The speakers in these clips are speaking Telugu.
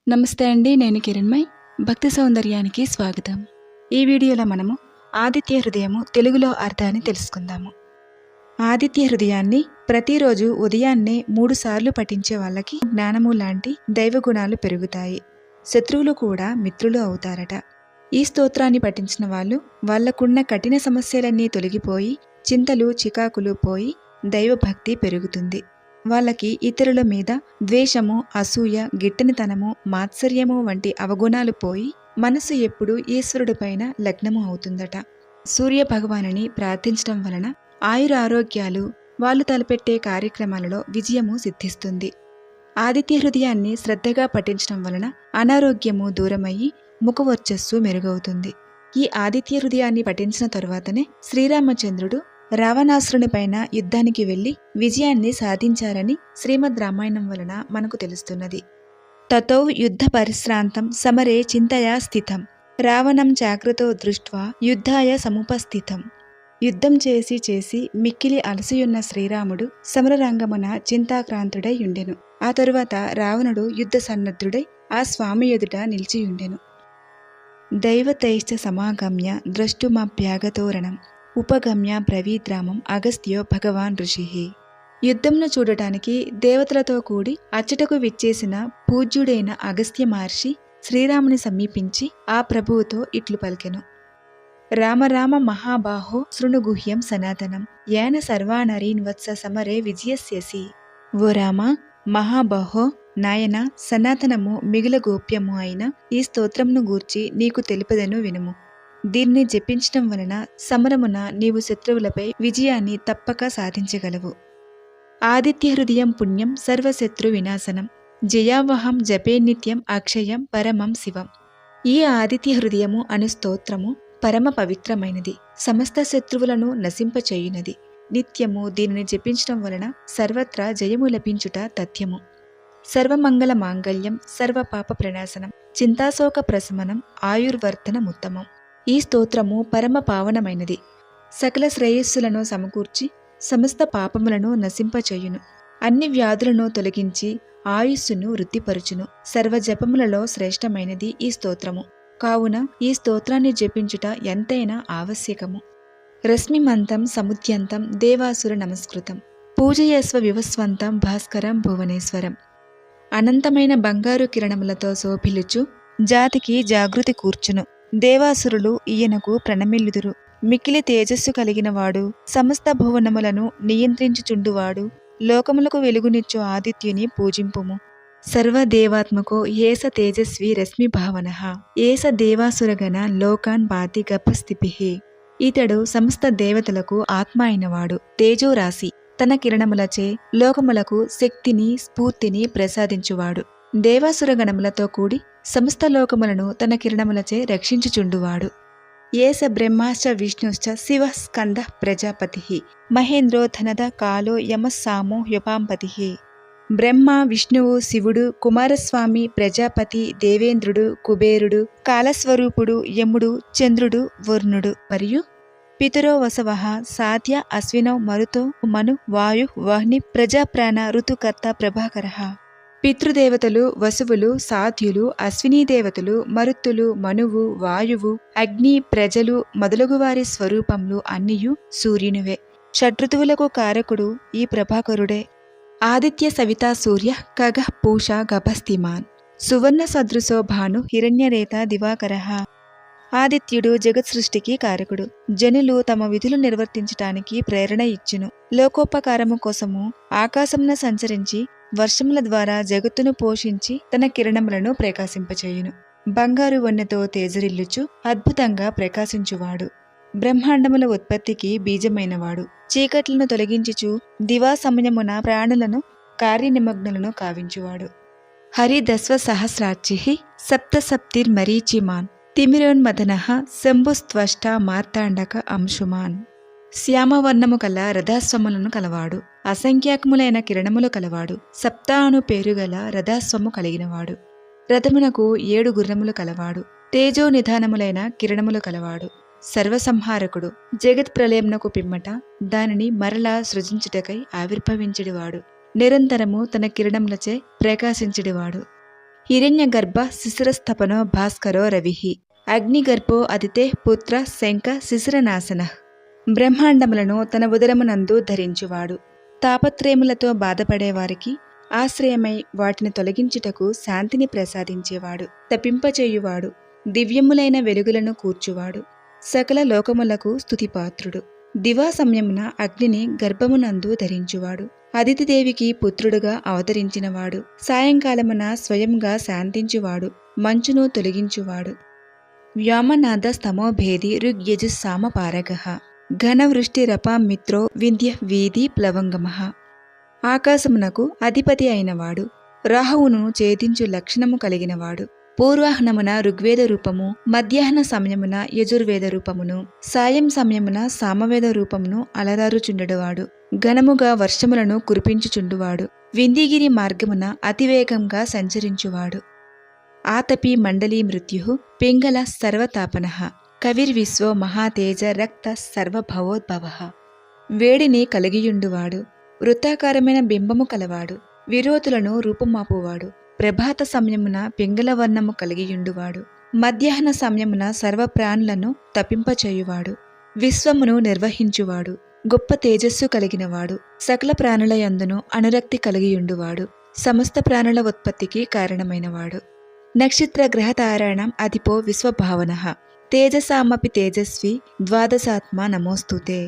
నమస్తే అండి. నేను కిరణ్మయ్. భక్తి సౌందర్యానికి స్వాగతం. ఈ వీడియోలో మనము ఆదిత్య హృదయము తెలుగులో అర్థాన్ని తెలుసుకుందాము. ఆదిత్య హృదయాన్ని ప్రతిరోజు ఉదయాన్నే 3 సార్లు పఠించే వాళ్ళకి జ్ఞానము లాంటి దైవగుణాలు పెరుగుతాయి. శత్రువులు కూడా మిత్రులు అవుతారట. ఈ స్తోత్రాన్ని పఠించిన వాళ్ళు వాళ్లకున్న కఠిన సమస్యలన్నీ తొలగిపోయి, చింతలు చికాకులు పోయి దైవభక్తి పెరుగుతుంది. వాళ్ళకి ఇతరుల మీద ద్వేషము, అసూయ, గిట్టనితనము, మాత్సర్యము వంటి అవగుణాలు పోయి మనసు ఎప్పుడూ ఈశ్వరుడిపైన లగ్నము అవుతుందట. సూర్య భగవానుని ప్రార్థించడం వలన ఆయురారోగ్యాలు, వాళ్ళు తలపెట్టే కార్యక్రమాలలో విజయము సిద్ధిస్తుంది. ఆదిత్య హృదయాన్ని శ్రద్ధగా పఠించడం వలన అనారోగ్యము దూరమయ్యి ముఖవర్చస్సు మెరుగవుతుంది. ఈ ఆదిత్య హృదయాన్ని పఠించిన తరువాతనే శ్రీరామచంద్రుడు రావణాసురునిపైన యుద్ధానికి వెళ్లి విజయాన్ని సాధించారని శ్రీమద్ రామాయణం వలన మనకు తెలుస్తున్నది. తతో యుద్ధ పరిశ్రాంతం సమరే చింతయా స్థితం రావణం జాగ్రత్తో దృష్ట్వా యుద్ధాయ సముపస్థితం. యుద్ధం చేసి చేసి మిక్కిలి అలసియున్న శ్రీరాముడు సమరరంగమున చింతాక్రాంతుడై ఉండెను. ఆ తరువాత రావణుడు యుద్ధ సన్నద్ధుడై ఆ స్వామి ఎదుట నిలిచియుండెను. దైవతైశ్చ సమాగమ్య ద్రష్టుమభ్యాగతోరణం ఉపగమ్య బ్రవీద్రామం అగస్త్యో భగవాన్ ఋషి. యుద్ధంను చూడటానికి దేవతలతో కూడి అచ్చటకు విచ్చేసిన పూజ్యుడైన అగస్త్య మహర్షి శ్రీరాముని సమీపించి ఆ ప్రభువుతో ఇట్లు పలికెను. రామ రామ మహాబాహో శృణుగుహ్యం సనాతనం ఏన సర్వానరీన్వత్స సమరే విజయస్యసి. ఓ రామ మహాబాహో, నాయన సనాతనము మిగుల గోప్యము అయిన ఈ స్తోత్రంను గూర్చి నీకు తెలుపదను వినుము. దీన్ని జపించటం వలన సమరమున నీవు శత్రువులపై విజయాన్ని తప్పక సాధించగలవు. ఆదిత్య హృదయం పుణ్యం సర్వశత్రు వినాశనం జయావహం జపే నిత్యం అక్షయం పరమం శివం. ఈ ఆదిత్య హృదయము అను స్తోత్రము పరమ పవిత్రమైనది, సమస్త శత్రువులను నశింపచేయునది. నిత్యము దీనిని జపించటం వలన సర్వత్రా జయము లభించుట తథ్యము. సర్వమంగళ మాంగళ్యం సర్వపాప ప్రణాశనం చింతాశోక ప్రశమనం ఆయుర్వర్ధనముత్తమం. ఈ స్తోత్రము పరమ పావనమైనది, సకల శ్రేయస్సులను సమకూర్చి సమస్త పాపములను నశింపచేయును, అన్ని వ్యాధులను తొలగించి ఆయుస్సును వృద్ధిపరుచును. సర్వజపములలో శ్రేష్టమైనది ఈ స్తోత్రము. కావున ఈ స్తోత్రాన్ని జపించుట ఎంతైనా ఆవశ్యకము. రశ్మిమంతం సముద్యంతం దేవాసుర నమస్కృతం పూజయస్వ వివస్వంతం భాస్కరం భువనేశ్వరం. అనంతమైన బంగారు కిరణములతో శోభిలుచు జాతికి జాగృతి కూర్చును. దేవాసురులు ఈయనకు ప్రణమిల్లుదురు. మిక్కిలి తేజస్సు కలిగినవాడు, సమస్త భువనములను నియంత్రించుచుండువాడు, లోకములకు వెలుగునిచ్చు ఆదిత్యుని పూజింపుము. సర్వదేవాత్మకో ఏస తేజస్వి రశ్మి భావనః ఏస దేవాసురగణ లోకాన్ బాతి గపస్థిపిః. ఇతడు సమస్త దేవతలకు ఆత్మ అయినవాడు, తేజోరాశి. తన కిరణములచే లోకములకు శక్తిని స్ఫూర్తిని ప్రసాదించువాడు. దేవాసురగణములతో కూడి సమస్త లోకములను తన కిరణములచే రక్షించుచుండువాడు. ఏస బ్రహ్మాశ్చ విష్ణుశ్చ శివ స్కంద ప్రజాపతి మహేంద్రో ధనద కాలో యమస్సామో హ్యుపాంపతి. బ్రహ్మ, విష్ణువు, శివుడు, కుమారస్వామి, ప్రజాపతి, దేవేంద్రుడు, కుబేరుడు, కాలస్వరూపుడు, యముడు, చంద్రుడు, వరుణుడు మరియు పితరో వసవః సాధ్య అశ్వినౌ మరుతో మను వాయు వహ్ని ప్రజాప్రాణ ఋతుకర్త ప్రభాకరః. పితృదేవతలు వసువులు, సాధ్యులు, అశ్వినీ దేవతలు, మరుత్తులు, మనువు, వాయువు, అగ్ని, ప్రజలు మొదలగువారి స్వరూపములు అన్నియు సూర్యునివే. షడ్ఋతువులకు కారకుడు ఈ ప్రభాకరుడే. ఆదిత్య సవితా సూర్య ఖగ పూష గభస్తిమాన్ సువర్ణ సదృశో భాను హిరణ్యరేత దివాకరః. ఆదిత్యుడు జగత్ సృష్టికి కారకుడు. జనులు తమ విధులు నిర్వర్తించటానికి ప్రేరణ ఇచ్చును. లోకోపకారము కోసము ఆకాశమున సంచరించి వర్షముల ద్వారా జగత్తును పోషించి తన కిరణములను ప్రకాశింపచేయును. బంగారు వన్నెతో తేజరిల్లుచు అద్భుతంగా ప్రకాశించువాడు. బ్రహ్మాండముల ఉత్పత్తికి బీజమైనవాడు. చీకట్లను తొలగించుచు దివా సమయమున ప్రాణులను కార్యనిమగ్నులను కావించువాడు. హరిదస్వ సహస్రార్చి సప్తసప్తిర్మరీచిమాన్ తిమిరోన్మదనః శంభుస్త్వష్ట మార్తాండక అంశుమాన్. శ్యామవర్ణము కల రథాస్వములను కలవాడు. అసంఖ్యాకములైన కిరణములు కలవాడు. సప్త అను పేరుగల రథాస్వము కలిగినవాడు. రథమునకు 7 గుర్రములు కలవాడు. తేజో నిధానములైన కిరణములు కలవాడు. సర్వసంహారకుడు. జగత్ ప్రళయమునకు పిమ్మట దానిని మరలా సృజించుటకై ఆవిర్భవించుడివాడు. నిరంతరము తన కిరణములచే ప్రకాశించుడివాడు. హిరణ్యగర్భ శిశిరస్థపనో భాస్కరో రవిః అగ్నిగర్భో అదితే పుత్ర శంఖ శిశిరనాశనః బ్రహ్మాండములను తన ఉదరమునందు ధరించువాడు. తాపత్రయములతో బాధపడేవారికి ఆశ్రయమై వాటిని తొలగించుటకు శాంతిని ప్రసాదించేవాడు. తపింపచేయువాడు. దివ్యములైన వెలుగులను కూర్చువాడు. సకల లోకములకు స్తుతిపాత్రుడు. దివా సమయమున అగ్నిని గర్భమునందు ధరించువాడు. అదితిదేవికి పుత్రుడుగా అవతరించినవాడు. సాయంకాలమున స్వయంగా శాంతించువాడు. మంచును తొలగించువాడు. వ్యోమనాద స్తమోభేది ఋగ్యజుస్సామపారగః ఘనవృష్టిరపాం మిత్రో వింధ్య వీధి ప్లవంగమః ఆకాశమునకు అధిపతి అయినవాడు. రాహువును ఛేదించు లక్షణము కలిగినవాడు. పూర్వాహ్నమున ఋగ్వేద రూపము, మధ్యాహ్న సమయమున యజుర్వేద రూపమును, సాయం సమయమున సామవేద రూపమును అలరారుచుండెడువాడు. ఘనముగా వర్షములను కురిపించుచుండువాడు. వింధ్యగిరి మార్గమున అతివేగంగా సంచరించువాడు. ఆతపి మండలీ మృత్యు పింగళ సర్వతాపనః కవిర్విశ్వో మహాతేజ రక్త సర్వభవోద్భవః వేడిని కలిగియుండువాడు. వృత్తాకారమైన బింబము కలవాడు. విరోధులను రూపుమాపువాడు. ప్రభాత సమయమున పింగళవర్ణము కలిగియుండువాడు. మధ్యాహ్న సమయమున సర్వప్రాణులను తపింపచేయువాడు. విశ్వమును నిర్వహించువాడు. గొప్ప తేజస్సు కలిగినవాడు. సకల ప్రాణుల యందును అనురక్తి కలిగియుండువాడు. సమస్త ప్రాణుల ఉత్పత్తికి కారణమైనవాడు. నక్షత్ర గ్రహతారాణం అధిపో విశ్వభావనః తేజసామపి తేజస్వి ద్వాదశాత్మ నమోస్తుతే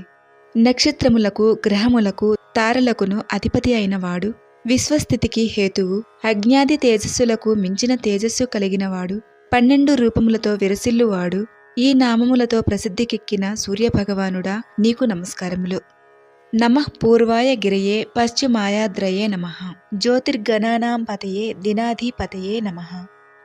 నక్షత్రములకు, గ్రహములకు, తారలకును అధిపతి అయినవాడు. విశ్వస్థితికి హేతువు. అజ్ఞాది తేజస్సులకు మించిన తేజస్సు కలిగినవాడు. 12 రూపములతో విరసిల్లువాడు. ఈ నామములతో ప్రసిద్ధికెక్కిన సూర్యభగవానుడా నీకు నమస్కారములు. నమః పూర్వాయ గిరయే పశ్చిమాయాద్రయే నమః జ్యోతిర్గణానాం పతయే దినాధిపతయే నమః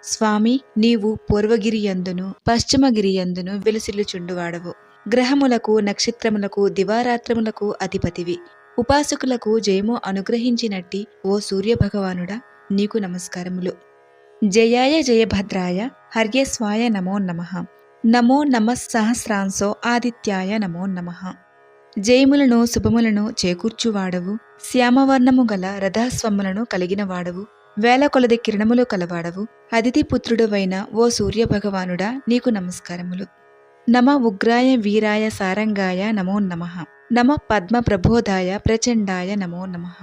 స్వామి, నీవు పూర్వగిరియందును పశ్చిమగిరియందును విలసిల్లుచుండువాడవు. గ్రహములకు, నక్షత్రములకు, దివారాత్రములకు అధిపతివి. ఉపాసకులకు జయము అనుగ్రహించినట్టి ఓ సూర్యభగవానుడా నీకు నమస్కారములు. జయాయ జయభద్రాయ హర్యస్వాయ నమో నమః నమో నమః సహస్రాంశో ఆదిత్యాయ నమో నమః జయములను శుభములను చేకూర్చువాడవు. శ్యామవర్ణము గల రథస్వములను కలిగినవాడవు. వేల కొలది కిరణములు కలవాడవు. అదితి పుత్రుడువైన ఓ సూర్యభగవానుడా నీకు నమస్కారములు. నమ ఉగ్రాయ వీరాయ సారంగాయ నమో నమః నమ పద్మ ప్రబోధాయ ప్రచండాయ నమో నమః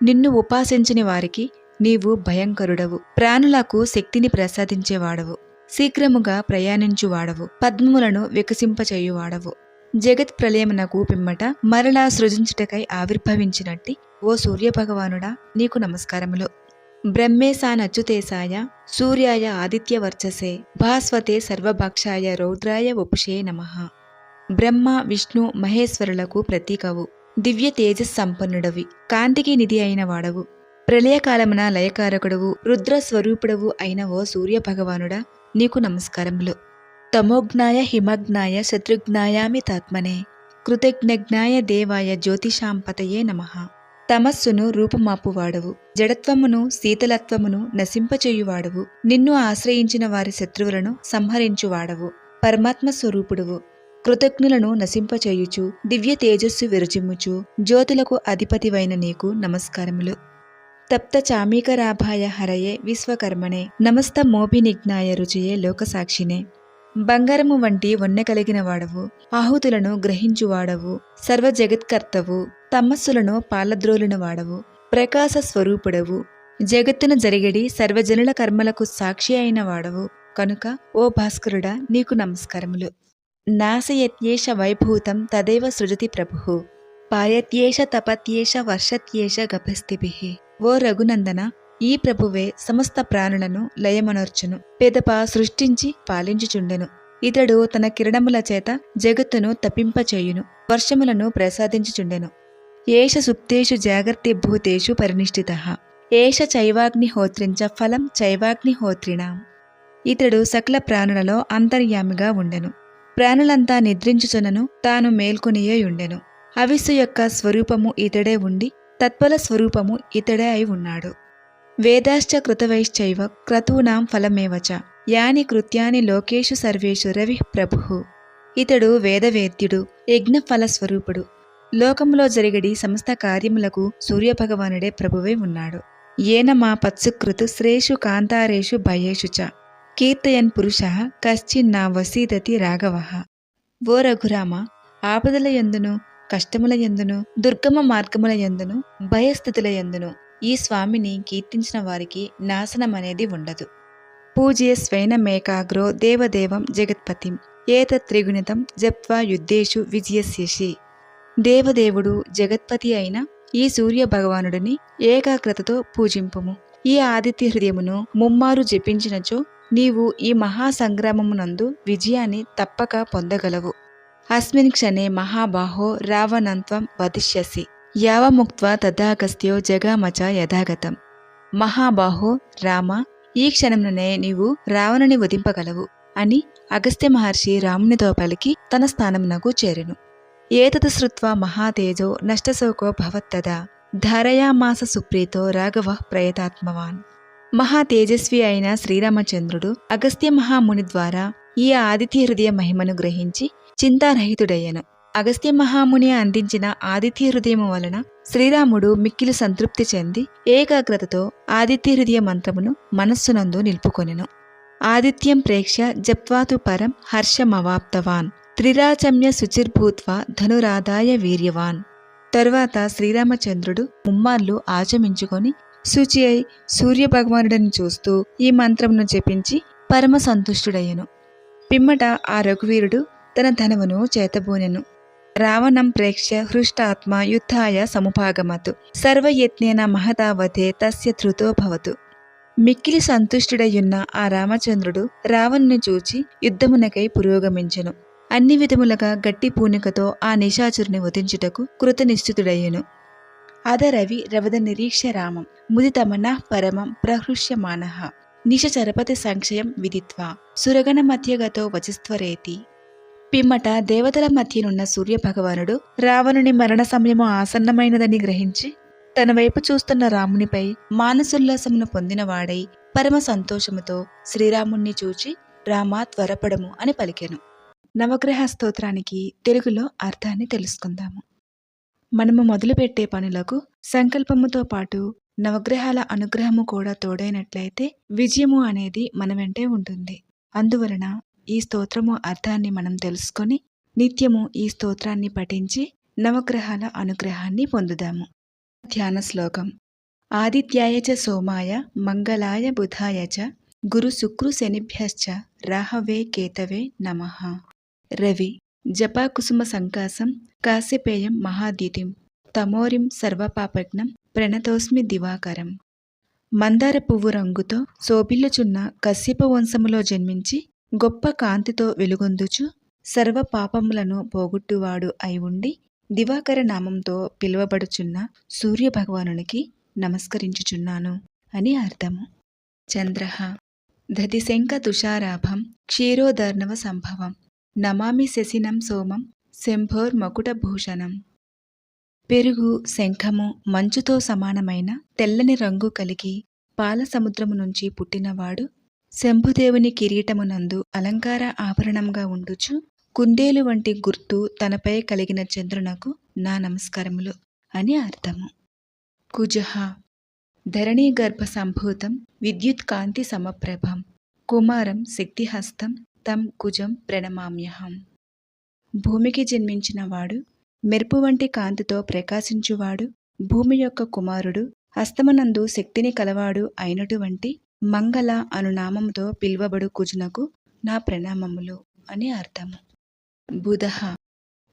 నిన్ను ఉపాసించని వారికి నీవు భయంకరుడవు. ప్రాణులకు శక్తిని ప్రసాదించేవాడవు. శీఘ్రముగా ప్రయాణించువాడవు. పద్మములను వికసింపచేయువాడవు. జగత్ ప్రళయమునకు పిమ్మట మరలా సృజించుటకై ఆవిర్భవించినట్టి ఓ సూర్యభగవానుడా నీకు నమస్కారములు. బ్రహ్మేశానచ్యుతేశాయ సూర్యాయ ఆదిత్యవర్చసే భాస్వతే సర్వభక్షాయ రౌద్రాయ వపుషే నమః బ్రహ్మ, విష్ణు, మహేశ్వరులకు ప్రతీకవు. దివ్య తేజస్సంపన్నుడవి. కాంతికి నిధి అయిన వాడవు. ప్రళయకాలమున లయకారకుడవు, రుద్రస్వరూపుడవు అయిన ఓ సూర్యభగవానుడా నీకు నమస్కారములు. తమోజ్ఞాయ హిమజ్ఞాయ శత్రుఘ్నాయామితాత్మనే కృతజ్ఞజ్ఞాయ దేవాయ జ్యోతిషాంపతయే నమః తమస్సును రూపుమాపువాడవు. జడత్వమును, శీతలత్వమును నశింపచేయువాడవు. నిన్ను ఆశ్రయించిన వారి శత్రువులను సంహరించువాడవు. పరమాత్మ స్వరూపుడువు. కృతజ్ఞులను నశింపచేయుచు దివ్య తేజస్సు విరజిమ్ముచు జ్యోతులకు అధిపతివైన నీకు నమస్కారములు. తప్త చామీకరాభాయ హరయే విశ్వకర్మణే నమస్త మోభినిజ్ఞాయ రుచియే లోకసాక్షినే బంగారము వంటి వన్నె కలిగిన వాడవు. ఆహుతులను గ్రహించువాడవు. సర్వ జగత్కర్తవు. తమస్సులను పాలద్రోలిన వాడవు. ప్రకాశ స్వరూపుడవు. జగత్తును జరిగడి సర్వజనుల కర్మలకు సాక్షి అయిన వాడవు. కనుక ఓ భాస్కరుడా నీకు నమస్కారములు. నాశయత్యేష వైభూతం తదేవ సృజతి ప్రభుః పాయత్యేష తపత్యేష వర్షత్యేష గభస్తిభిః ఓ రఘునందన, ఈ ప్రభువే సమస్త ప్రాణులను లయమనర్చును. పెదప సృష్టించి పాలించుచుండెను. ఇతడు తన కిరణముల చేత జగత్తును తప్పింపచేయును. వర్షములను ప్రసాదించుచుండెను. ఏష సుప్తేషు జాగర్తి భూతేషు పరినిష్ఠితః ఏష చైవాగ్నిహోత్రించ ఫలం చైవాగ్నిహోత్రిణాం ఇతడు సకల ప్రాణులలో అంతర్యామిగా ఉండెను. ప్రాణులంతా నిద్రించుచునను తాను మేల్కొనియే ఉండెను. హవిస్సు యొక్క స్వరూపము ఇతడే ఉండి తత్ఫల స్వరూపము ఇతడే అయి ఉన్నాడు. వేదాశ్చ కృతవైశ్చైవ క్రతూనాం ఫలమేవచ యాని కృత్యాని లోకేషు సర్వేషు రవిః ప్రభుః ఇతడు వేదవేద్యుడు, యజ్ఞఫల స్వరూపుడు. లోకములో జరిగడి సమస్త కార్యములకు సూర్యభగవానుడే ప్రభువై ఉన్నాడు. ఏన మా పత్సుకృతు శ్రేషు కాంతారేషు భయేషు చ కీర్తయన్ పురుషః కశ్చిన్నా వసీదతి రాఘవః. ఓ రఘురామ, ఆపదల యందును, కష్టముల యందును, దుర్గమ మార్గముల యందును, భయస్థితుల యందును ఈ స్వామిని కీర్తించిన వారికి నాశనమనేది ఉండదు. పూజ్య స్వైనమేకాగ్రో దేవదేవం జగత్పతిం ఏతత్త్రిగుణితం జప్త్వా యుద్ధేషు విజయస్యసి. దేవదేవుడు జగత్పతి అయిన ఈ సూర్య భగవానుడిని ఏకాగ్రతతో పూజింపుము. ఈ ఆదిత్య హృదయమును ముమ్మారు జపించినచో నీవు ఈ మహాసంగ్రామమునందు విజయాన్ని తప్పక పొందగలవు. అస్మిన్ క్షణే మహాబాహో రావణంత్వం వదిష్యసి యావముక్త్వా తథాగస్త్యో జగామచ యథాగతం. మహాబాహో రామ, ఈ క్షణంలోనే నీవు రావణుని వధింపగలవు అని అగస్త్య మహర్షి రామునితో పలికి తన స్థానమునకు చేరెను. ఏతత్ శ్రుత్వా మహాతేజో నష్టశోకో భవత్తదా ధారయామాస సుప్రీతో రాఘవ ప్రయతాత్మవాన్. మహా తేజస్వి అయిన శ్రీరామచంద్రుడు అగస్త్య మహాముని ద్వారా ఈ ఆదిత్య హృదయ మహిమను గ్రహించి చింతారహితుడయ్యను. అగస్త్య మహాముని అందించిన ఆదిత్య హృదయము వలన శ్రీరాముడు మిక్కిలి సంతృప్తి చెంది ఏకాగ్రతతో ఆదిత్య హృదయ మంత్రమును మనస్సునందు నిలుపుకొనెను. ఆదిత్యం ప్రేక్ష్య జప్త్వాతు పరం హర్షమవాప్తవాన్ త్రిరాచమ్య శుచిర్భూత్వా ధనురాదాయ వీర్యవాన్. తరువాత శ్రీరామచంద్రుడు ముమ్మార్లు ఆచమించుకొని శుచి అయి సూర్యభగవానుడిని చూస్తూ ఈ మంత్రమును జపించి పరమ సంతుష్టుడయ్యను. పిమ్మట ఆ రఘువీరుడు తన ధనమును చేతబూనెను. రావణం ప్రేక్ష్య హృష్టాత్మ యుద్ధాయ సముపాగమతు సర్వయత్నేన మహతావతే తస్య ధృతో భవతు. మిక్కిలి సంతుష్టుడయ్యున్న ఆ రామచంద్రుడు రావణుని చూచి యుద్ధమునకై పురోగమించెను. అన్ని విధములుగా గట్టి పూనికతో ఆ నిశాచురుని వధించుటకు కృతనిశ్చితుడయ్యెను. అదరవి రవద నిరీక్ష రామం ముదితమన పరమం ప్రహృష్యమానః నిశచరపతి సంక్షయం విదిత్వా సురగణ మధ్యగతో వచిస్త్వరేతి. పిమ్మట దేవతల మధ్యనున్న సూర్యభగవానుడు రావణుని మరణ సమయము ఆసన్నమైనదని గ్రహించి తన వైపు చూస్తున్న రామునిపై మానసోల్లాసమును పొందినవాడై పరమ సంతోషముతో శ్రీరాముణ్ణి చూచి రామా త్వరపడము అని పలికెను. నవగ్రహ స్తోత్రానికి తెలుగులో అర్థాన్ని తెలుసుకుందాము. మనము మొదలుపెట్టే పనులకు సంకల్పముతో పాటు నవగ్రహాల అనుగ్రహము కూడా తోడైనట్లయితే విజయము అనేది మన వెంటే ఉంటుంది. అందువలన ఈ స్తోత్రము అర్థాన్ని మనం తెలుసుకొని నిత్యము ఈ స్తోత్రాన్ని పఠించి నవగ్రహాల అనుగ్రహాన్ని పొందుదాము. ధ్యాన శ్లోకం. ఆదిత్యాయ చ సోమాయ మంగళాయ బుధాయ చ గురు శుక్రు శనిభ్యశ్చ రాహవే కేతవే నమః. రవి. జపాకుసుమ సంకాసం కాశ్యపేయం మహాద్యుతిం తమోరిం సర్వపాపజ్ఞం ప్రణతోస్మి దివాకరం. మందార పువ్వు రంగుతో శోభిల్లుచున్న కశ్యప వంశములో జన్మించి గొప్ప కాంతితో వెలుగొందుచు సర్వ పాపములను పోగొట్టువాడు అయి ఉండి దివాకర నామంతో పిలువబడుచున్న సూర్యభగవానునికి నమస్కరించుచున్నాను అని అర్థము. చంద్రః. దధిశంఖ తుషారాభం క్షీరోదర్ణవ సంభవం నమామి శశినం సోమం శంభోర్మకుటభూషణం. పెరుగు, శంఖము, మంచుతో సమానమైన తెల్లని రంగు కలిగి పాల సముద్రము నుంచి పుట్టినవాడు శంభుదేవుని కిరీటమునందు అలంకార ఆభరణంగా ఉండుచు కుందేలు వంటి గుర్తు తనపై కలిగిన చంద్రునకు నా నమస్కారములు అని అర్థము. కుజః. ధరణీ గర్భ సంభూతం విద్యుత్ కాంతి సమప్రభం కుమారం శక్తిహస్తం తం కుజం ప్రణమామ్యహం. భూమికి జన్మించినవాడు, మెరుపు వంటి కాంతితో ప్రకాశించువాడు, భూమి యొక్క కుమారుడు, హస్తమనందు శక్తిని కలవాడు అయినటువంటి మంగళ అను నామముతో పిలువబడు కుజునకు నా ప్రణామములు అని అర్థము. బుధః.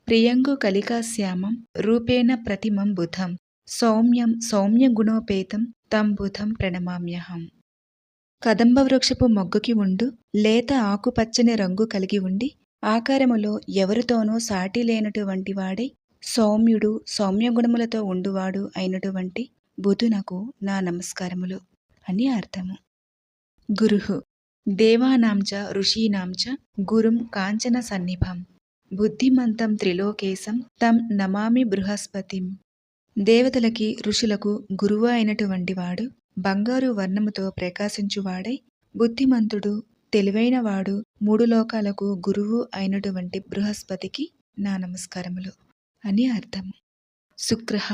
ప్రియంగు కలికాశ్యామం రూపేణ ప్రతిమం బుధం సౌమ్యం సౌమ్యగుణోపేతం తం బుధం ప్రణమామ్యహం. కదంబ వృక్షపు మొగ్గకి ఉండు లేత ఆకుపచ్చని రంగు కలిగి ఉండి ఆకారములో ఎవరితోనూ సాటి లేనటువంటి వాడై సౌమ్యుడు సౌమ్యగుణములతో ఉండువాడు అయినటువంటి బుధునకు నా నమస్కారములు అని అర్థము. గురుః. దేవానాంచ ఋషీనాంచ గురుం కాంచన సన్నిభం బుద్ధిమంతం త్రిలోకేశం తం నమామి బృహస్పతిం. దేవతలకి ఋషులకు గురువు అయినటువంటి వాడు బంగారు వర్ణముతో ప్రకాశించువాడై బుద్ధిమంతుడు తెలివైనవాడు మూడు లోకాలకు గురువు అయినటువంటి బృహస్పతికి నా నమస్కారములు అని అర్థము. శుక్రః.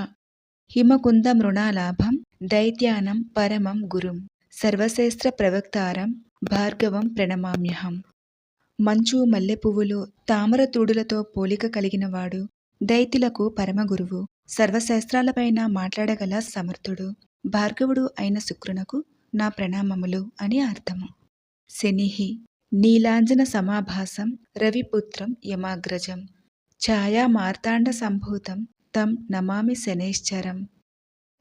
హిమకుంద మృణాలాభం దైత్యానం పరమం గురుం సర్వశాస్త్ర ప్రవక్తారం భార్గవం ప్రణమామ్యహం. మంచు మల్లె పువ్వులు తామర తూడులతో పోలిక కలిగినవాడు, దైత్యులకు పరమగురువు, సర్వశాస్త్రాలపైన మాట్లాడగల సమర్థుడు, భార్గవుడు అయిన శుక్రునకు నా ప్రణామములు అని అర్థము. శనిహి నీలాంజన సమాభాసం రవిపుత్రం యమాగ్రజం ఛాయా మార్తాండ సంభూతం తం నమామి శనైశ్చరం.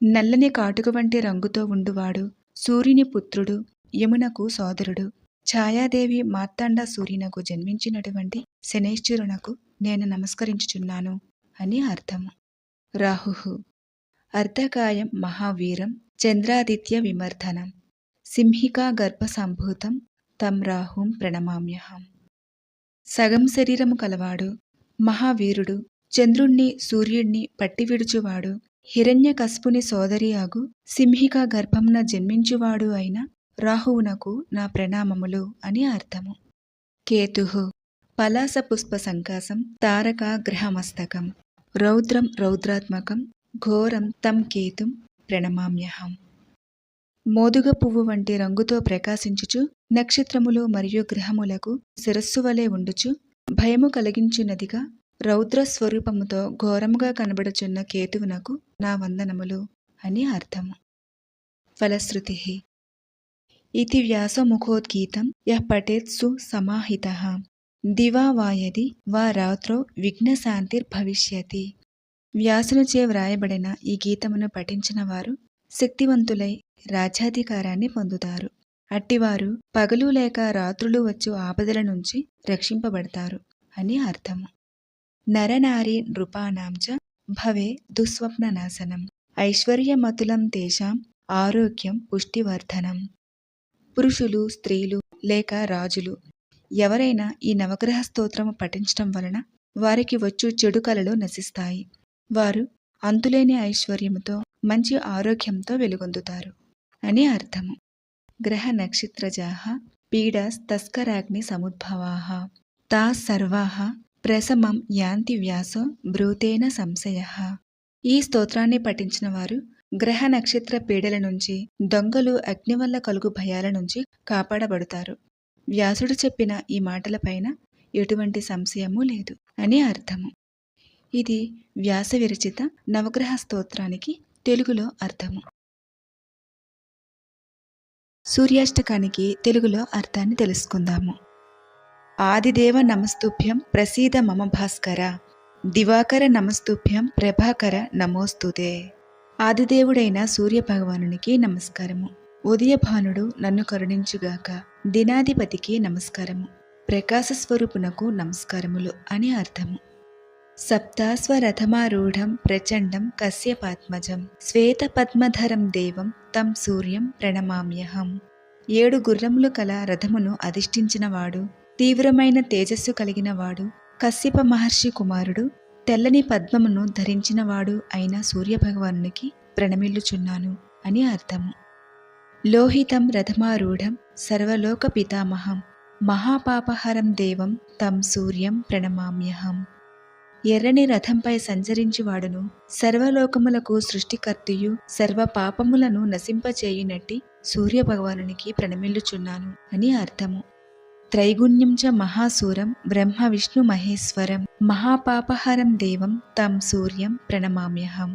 నల్లని కాటుక వంటి రంగుతో ఉండువాడు, సూర్యుని పుత్రుడు, యమునకు సోదరుడు, ఛాయాదేవి మార్తాండ సూర్యునకు జన్మించినటువంటి శనైశ్చరునకు నేను నమస్కరించుచున్నాను అని అర్థము. రాహు అర్ధకాయం మహావీరం చంద్రాదిత్య విమర్ధనం సింహికా గర్భ సంభూతం తం రాహుం ప్రణమామ్యహం. సగం శరీరము కలవాడు, మహావీరుడు, చంద్రుణ్ణి సూర్యుణ్ణి పట్టి విడుచువాడు, హిరణ్యకశిపుని సోదరి అగు సింహికా గర్భంన జన్మించువాడు అయిన రాహువునకు నా ప్రణామములు అని అర్థము. కేతుః పలాస పుష్ప సంకాసం తారక గ్రహమస్తకం రౌద్రం రౌద్రాత్మకం ఘోరం తం కేతుం ప్రణమామ్యహం. మోదుగ పువ్వు వంటి రంగుతో ప్రకాశించుచు నక్షత్రములు మరియు గ్రహములకు శిరస్సు వలె ఉండుచు భయము కలిగించున్నదిగా రౌద్ర స్వరూపముతో ఘోరముగా కనబడుచున్న కేతువునకు నా వందనములు అని అర్థము. ఫలశ్రుతి ఇతి వ్యాసముఖోద్గీతం యః పఠేత్ సు సమాహితః దివా వాయది వా రాత్రో విఘ్నశాంతిర్భవిష్యతి. వ్యాసునిచే వ్రాయబడిన ఈ గీతమును పఠించిన వారు శక్తివంతులై రాజ్యాధికారాన్ని పొందుతారు. అట్టివారు పగలు లేక రాత్రులు వచ్చు ఆపదల నుంచి రక్షింపబడతారు అని అర్థము. నరనారీ నృపాణాం చ భవే దుస్వప్న నాశనం ఐశ్వర్యమతులం తేషాం ఆరోగ్యం పుష్టివర్ధనం. పురుషులు, స్త్రీలు లేక రాజులు ఎవరైనా ఈ నవగ్రహ స్తోత్రము పఠించటం వలన వారికి వచ్చు చెడు కలలు నశిస్తాయి. వారు అంతులేని ఐశ్వర్యముతో మంచి ఆరోగ్యంతో వెలుగొందుతారు అని అర్థము. గ్రహ నక్షత్రజాః పీడాస్తస్కరాగ్ని సముద్భవాః తాః సర్వాః ప్రశమం యాంతి వ్యాసో బ్రూతేన సంశయః. ఈ స్తోత్రాన్ని పఠించిన వారు గ్రహ నక్షత్ర పీడల నుంచి, దొంగలు, అగ్ని వల్ల కలుగు భయాల నుంచి కాపాడబడతారు. వ్యాసుడు చెప్పిన ఈ మాటలపైన ఎటువంటి సంశయము లేదు అని అర్థము. ఇది వ్యాస విరచిత నవగ్రహ స్తోత్రానికి తెలుగులో అర్థము. సూర్యాష్టకానికి తెలుగులో అర్థాన్ని తెలుసుకుందాము. ఆదిదేవ నమస్తుభ్యం ప్రసీద మమ భాస్కర దివాకర నమస్తుభ్యం ప్రభాకర నమోస్తుతే. ఆదిదేవుడైన సూర్యభగవానునికి నమస్కారము. ఉదయభానుడు నన్ను కరుణించుగాక. దినాధిపతికి నమస్కారము. ప్రకాశ స్వరూపునకు నమస్కారములు అని అర్థము. సప్తాశ్వరథమారూఢం ప్రచండం కశ్యపాత్మజం శ్వేత పద్మధరం దేవం తం సూర్యం ప్రణమామ్యహం. 7 గుర్రములు కల రథమును అధిష్ఠించినవాడు, తీవ్రమైన తేజస్సు కలిగినవాడు, కశ్యప మహర్షి కుమారుడు, తెల్లని పద్మమును ధరించినవాడు అయిన సూర్యభగవానునికి ప్రణమిల్లుచున్నాను అని అర్థము. లోహితం రథమారూఢం సర్వలోక పితామహం మహాపాపహరం దేవం తం సూర్యం ప్రణమామ్యహం. ఎర్రని రథంపై సంచరించువాడును, సర్వలోకములకు సృష్టికర్తయు, సర్వ పాపములను నశింపచేయునట్టి సూర్యభగవానునికి ప్రణమిల్లుచున్నాను అని అర్థము. త్రైగుణ్యం చ మహాసూరం బ్రహ్మ విష్ణు మహేశ్వరం మహాపాపహరం దేవం తం సూర్యం ప్రణమామ్యహం.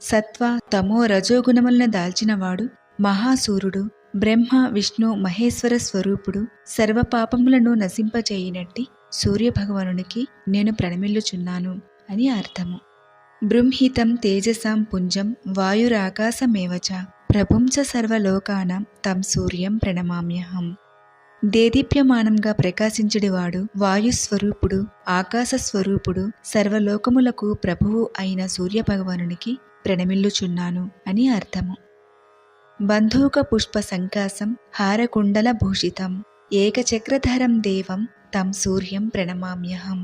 సత్వ తమో రజోగుణములను దాల్చినవాడు, మహాసూరుడు, బ్రహ్మ విష్ణు మహేశ్వర స్వరూపుడు, సర్వపాపములను నశింపచేయునట్టి సూర్యభగవానునికి నేను ప్రణమిల్లుచున్నాను అని అర్థము. బృంహితం తేజసాం పుంజం వాయురాకాశమేవచ ప్రభుం చ సర్వలోకానాం తం సూర్యం ప్రణమామ్యహం. దేదీప్యమానంగా ప్రకాశించుడివాడు, వాయుస్వరూపుడు, ఆకాశస్వరూపుడు, సర్వలోకములకు ప్రభువు అయిన సూర్యభగవానునికి ప్రణమిల్లుచున్నాను అని అర్థము. బంధూక పుష్ప సంకాసం హారకుండల భూషితం ఏకచక్రధరం దేవం తం సూర్యం ప్రణమామ్యహం.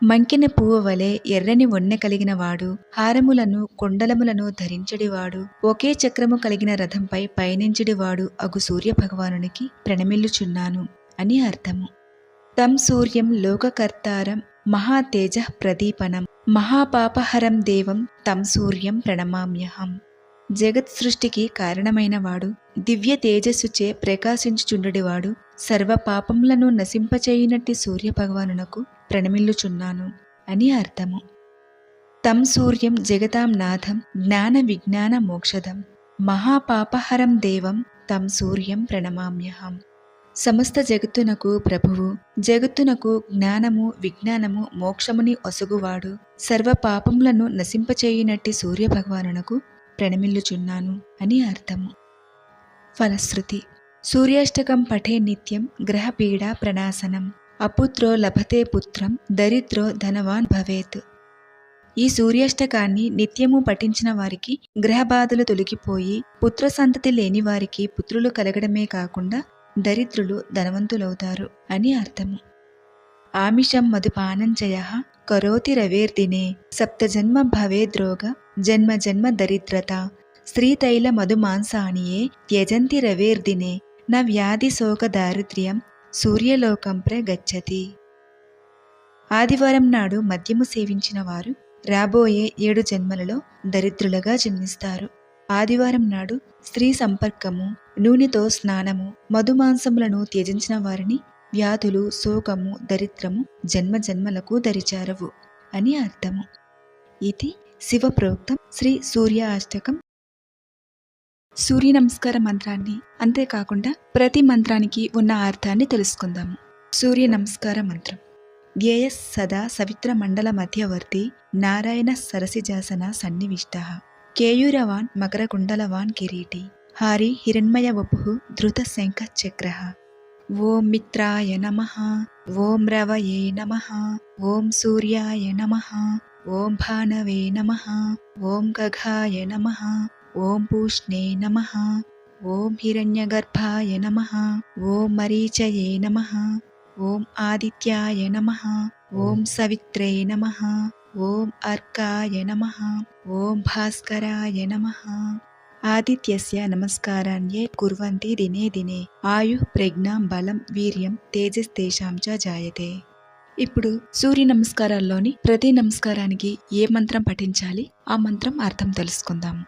మంకిన పువ్వు వలె ఎర్రని వన్నె కలిగిన వాడు, హారములను కుండలములను ధరించడివాడు, ఒకే చక్రము కలిగిన రథంపై పయనించడివాడు అగు సూర్యభగవానునికి ప్రణమిల్లుచున్నాను అని అర్థము. తం సూర్యం లోకకర్తారం మహాతేజః ప్రదీపనం మహాపాపహరం దేవం తం సూర్యం ప్రణమామ్యహం. జగత్ సృష్టికి కారణమైనవాడు, దివ్య తేజస్సుచే ప్రకాశించుచుండుడివాడు, సర్వ పాపములను నశింపచేయునట్టి సూర్యభగవానునకు ప్రణమిల్లుచున్నాను అని అర్థము. తం సూర్యం జగతాం నాథం జ్ఞాన విజ్ఞాన మోక్షదం మహాపాపహరం దేవం తం సూర్యం ప్రణమామ్యహం. సమస్త జగత్తునకు ప్రభువు, జగత్తునకు జ్ఞానము విజ్ఞానము మోక్షముని ఒసగువాడు, సర్వ పాపములను నశింపచేయునట్టి సూర్యభగవానునకు ప్రణమిల్లుచున్నాను అని అర్థము. ఫలశ్రుతి. సూర్యాష్టకం పఠే నిత్యం గ్రహపీడా ప్రణాశనం, అపుత్రో లభతే పుత్రం దరిద్రో ధనవాన్ భవేత్. ఈ సూర్యాష్టకాన్ని నిత్యము పఠించిన వారికి గ్రహబాధలు తొలగిపోయి పుత్ర సంతతి లేని వారికి పుత్రులు కలగడమే కాకుండా దరిద్రులు ధనవంతులవుతారు అని అర్థము. ఆమిషం మధుపానంచయ కరోతి రవేర్దినే సప్తజన్మ భవేద్రోగ జన్మ జన్మ దరిద్రత శ్రీతైల మధుమాంసానియే త్యజంతి రవేర్దినే న వ్యాధి శోక దారిద్ర్యం సూర్యలోకం ప్రగచ్చతి. ఆదివారం నాడు మద్యము సేవించిన వారు రాబోయే 7 జన్మలలో దరిద్రులుగా జన్మిస్తారు. ఆదివారం నాడు స్త్రీ సంపర్కము, నూనెతో స్నానము, మధుమాంసములను త్యజించిన వారిని వ్యాధులు, శోకము, దరిద్రము జన్మ జన్మలకు దరిచారవు అని అర్థము. ఇది శివప్రోక్తం శ్రీ సూర్య అష్టకం. సూర్య నమస్కార మంత్రాన్ని, అంతేకాకుండా ప్రతి మంత్రానికి ఉన్న అర్థాన్ని తెలుసుకుందాము. సూర్య నమస్కార మంత్రం. ధ్యేయ సదా సవిత్ర మండల మధ్యవర్తి నారాయణ సరసిజాసన సన్నివిష్టః కేయూరవాన్ మకర కుండలవాన్ కిరీటి హారి హిరణ్మయ వపుః ధృత శంఖ చక్రః. ఓం మిత్రాయ నమః, ఓం రవయే నమః, ఓం సూర్యాయ నమః, ఓం భానవే నమః, ఓం గఘాయ నమః, ఓం పూష్ణే నమః, ఓం హిరణ్యగర్భాయ నమః, ఓం మరీచయే నమః, ఓం ఆదిత్యాయ నమః, ఓం సవిత్రే నమః, ఓం అర్కాయ నమః, ఓం భాస్కరాయ నమః. ఆదిత్యస్య నమస్కారాన్యే కుర్వంతి దినే దినే ఆయుః ప్రజ్ఞాం బలం వీర్యం తేజస్తేషాం చ జాయతే. ఇప్పుడు సూర్య నమస్కారాల్లోని ప్రతి నమస్కారానికి ఏ మంత్రం పఠించాలి, ఆ మంత్రం అర్థం తెలుసుకుందాము.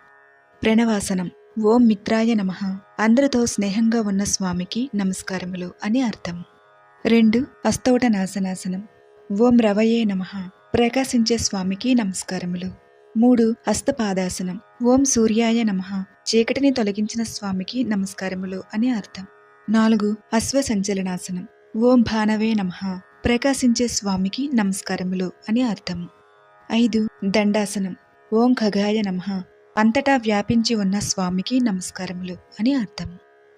ప్రణవాసనం. ఓం మిత్రాయ నమః, అందరితో స్నేహంగా ఉన్న స్వామికి నమస్కారములు అని అర్థం. 2 అస్తౌట నాసనాసనం. ఓం రవయే నమః, ప్రకాశించే స్వామికి నమస్కారములు. 3 హస్తపాదాసనం. ఓం సూర్యాయ నమః, చీకటిని తొలగించిన స్వామికి నమస్కారములు అని అర్థం. 4 అశ్వ సంచలనాసనం. ఓం భానవే నమః, ప్రకాశించే స్వామికి నమస్కారములు అని అర్థం. 5 దండాసనం. ఓం ఖగాయ నమః, అంతటా వ్యాపించి ఉన్న స్వామికి నమస్కారములు అని అర్థం.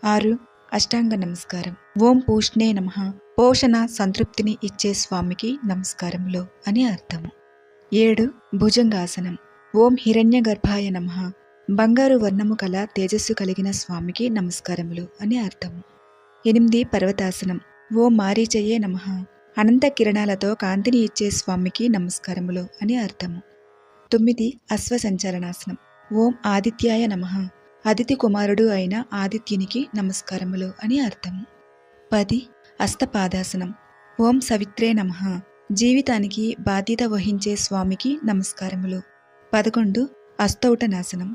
6 అష్టాంగ నమస్కారం. ఓం పూష్ణే నమః, పోషణ సంతృప్తిని ఇచ్చే స్వామికి నమస్కారములు అని అర్థము. 7 భుజంగాసనం. ఓం హిరణ్య గర్భాయ నమః, బంగారు వర్ణము కల తేజస్సు కలిగిన స్వామికి నమస్కారములు అని అర్థము. 8 పర్వతాసనం. ఓం మారీచయే నమః, అనంత కిరణాలతో కాంతిని ఇచ్చే స్వామికి నమస్కారములు అని అర్థము. 9 అశ్వ సంచలనాసనం. ఓం ఆదిత్యాయ నమః, అదితి కుమారుడు అయిన ఆదిత్యునికి నమస్కారములు అని అర్థము. 10 హస్తపాదాసనం. ఓం సవిత్రే నమః, జీవితానికి బాధ్యత వహించే స్వామికి నమస్కారములు. 11 అస్తౌటనాసనం.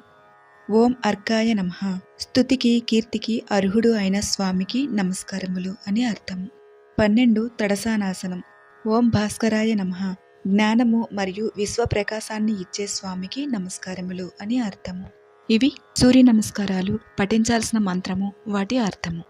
ఓం అర్కాయ నమః, స్తుతికి కీర్తికి అర్హుడు అయిన స్వామికి నమస్కారములు అని అర్థం. 12 తడసానాసనం. ఓం భాస్కరాయ నమః, జ్ఞానము మరియు విశ్వప్రకాశాన్ని ఇచ్చే స్వామికి నమస్కారములు అని అర్థము. ఇవి సూర్య నమస్కారాలు, పఠించాల్సిన మంత్రము, వాటి అర్థము.